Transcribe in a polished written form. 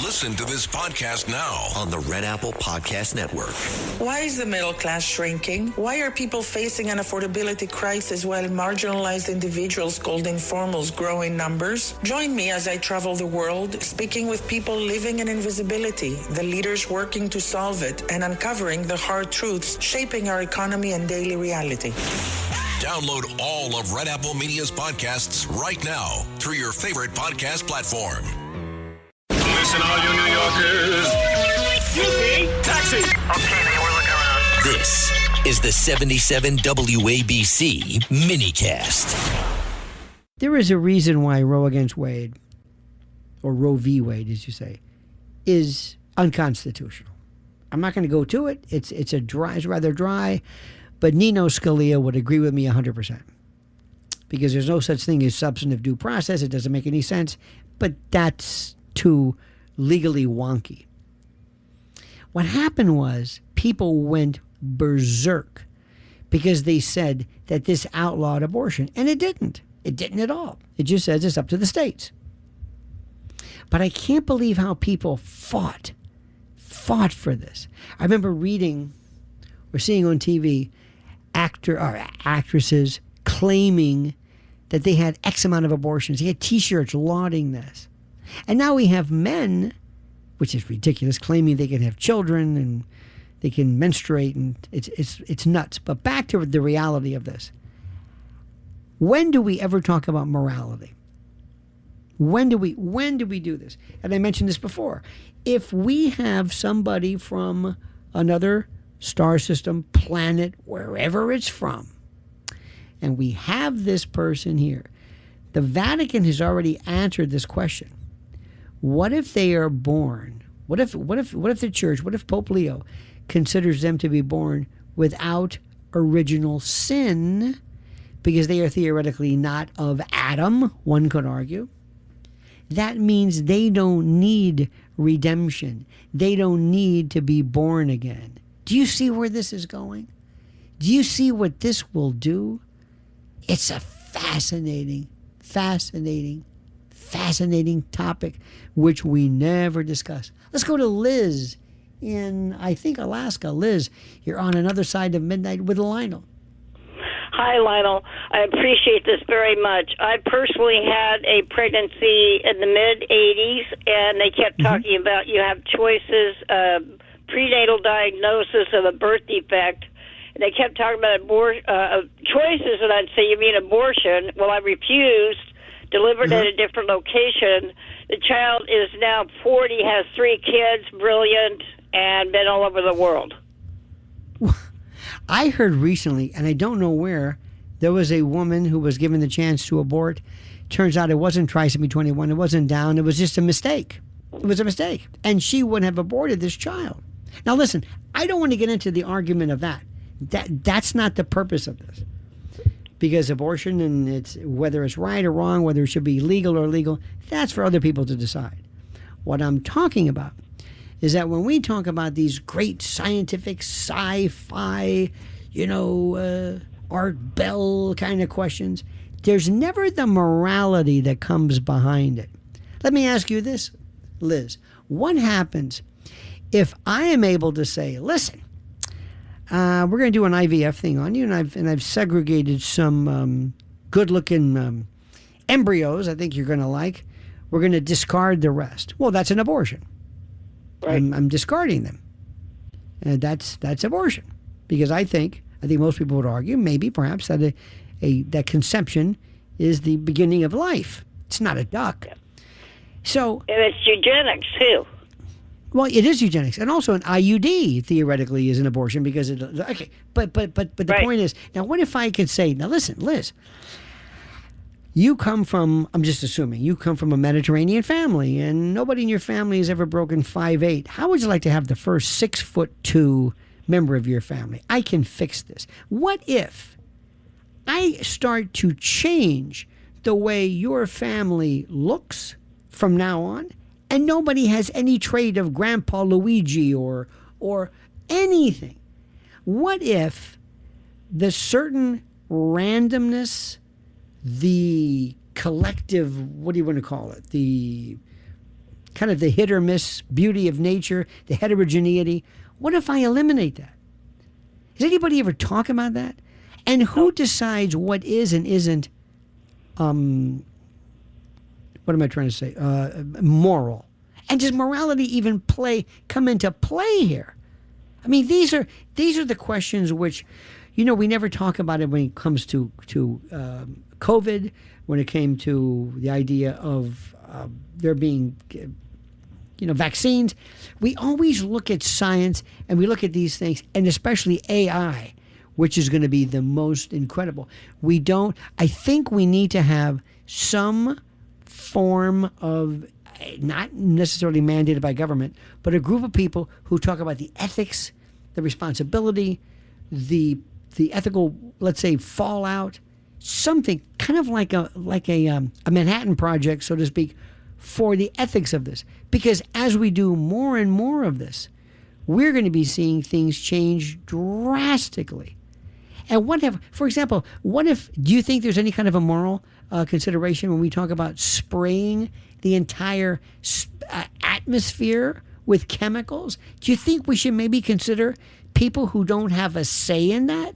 Listen to this podcast now on the Red Apple Podcast Network. Why is the middle class shrinking? Why are people facing an affordability crisis while marginalized individuals called informals grow in numbers? Join me as I travel the world, speaking with people living in invisibility, the leaders working to solve it, and uncovering the hard truths shaping our economy and daily reality. Download all of Red Apple Media's podcasts right now through your favorite podcast platform. Listen, all you New Yorkers. Excuse me, taxi. Okay, man, we're looking around. This is the 77 WABC minicast. There is a reason why Roe against Wade, or Roe v. Wade, as you say, is unconstitutional. I'm not going to go to it. It's rather dry, but Nino Scalia would agree with me 100%. Because there's no such thing as substantive due process. It doesn't make any sense. But that's too legally wonky. What happened was people went berserk because they said that this outlawed abortion. And it didn't. It didn't at all. It just says it's up to the states. But I can't believe how people fought for this. I remember reading or seeing on TV actresses claiming that they had X amount of abortions. They had T-shirts lauding this. And now we have men, which is ridiculous, claiming they can have children and they can menstruate, and it's nuts. But back to the reality of this. When do we ever talk about morality? When do we do this? And I mentioned this before. If we have somebody from another star system, planet, wherever it's from, and we have this person here, the Vatican has already answered this question. What if they are born? What if the church, what if Pope Leo considers them to be born without original sin, because they are theoretically not of Adam, one could argue? That means they don't need redemption. They don't need to be born again. Do you see where this is going? Do you see what this will do? It's a fascinating topic, which we never discuss. Let's go to Liz in, I think, Alaska. Liz, you're on another side of midnight with Lionel. Hi, Lionel. I appreciate this very much. I personally had a pregnancy in the mid-'80s, and they kept talking about you have choices, prenatal diagnosis of a birth defect. And they kept talking about choices, and I'd say, you mean abortion? Well, I refused, delivered at a different location. The child is now 40, has 3 kids, brilliant, and been all over the world. I heard recently, and I don't know where, there was a woman who was given the chance to abort. Turns out it wasn't trisomy 21. It wasn't Down. It was just a mistake. It was a mistake. And she wouldn't have aborted this child. Now, listen, I don't want to get into the argument of that. That's not the purpose of this. Because abortion, and it's whether it's right or wrong, whether it should be legal or illegal, that's for other people to decide. What I'm talking about is that when we talk about these great scientific sci-fi, Art Bell kind of questions, there's never the morality that comes behind it. Let me ask you this, Liz. What happens if I am able to say, listen, we're going to do an IVF thing on you, and I've segregated some good-looking embryos I think you're going to like. We're going to discard the rest. Well, that's an abortion. Right. I'm discarding them. And that's abortion. Because I think most people would argue, maybe perhaps, that that conception is the beginning of life. It's not a duck. Yeah. So, and it's eugenics too. Well, it is eugenics, and also an IUD theoretically is an abortion because it. Okay, but the point is, now what if I could say, now listen, Liz, you come from, I'm just assuming, you come from a Mediterranean family, and nobody in your family has ever broken 5'8". How would you like to have the first 6'2" member of your family? I can fix this. What if I start to change the way your family looks from now on, and nobody has any trait of Grandpa Luigi or anything? What if the certain randomness, the collective, what do you want to call it? The kind of the hit or miss beauty of nature, the heterogeneity. What if I eliminate that? Has anybody ever talked about that? And who decides what is and isn't, what am I trying to say, moral? And does morality even come into play here? I mean, these are the questions which, we never talk about it when it comes to COVID, when it came to the idea of there being, vaccines. We always look at science and we look at these things, and especially AI, which is going to be the most incredible. I think we need to have some form of, not necessarily mandated by government, but a group of people who talk about the ethics, the responsibility, the ethical, let's say, fallout, something kind of like a Manhattan Project, so to speak, for the ethics of this. Because as we do more and more of this, we're going to be seeing things change drastically. And for example, do you think there's any kind of a moral consideration when we talk about spraying the entire atmosphere with chemicals? Do you think we should maybe consider people who don't have a say in that?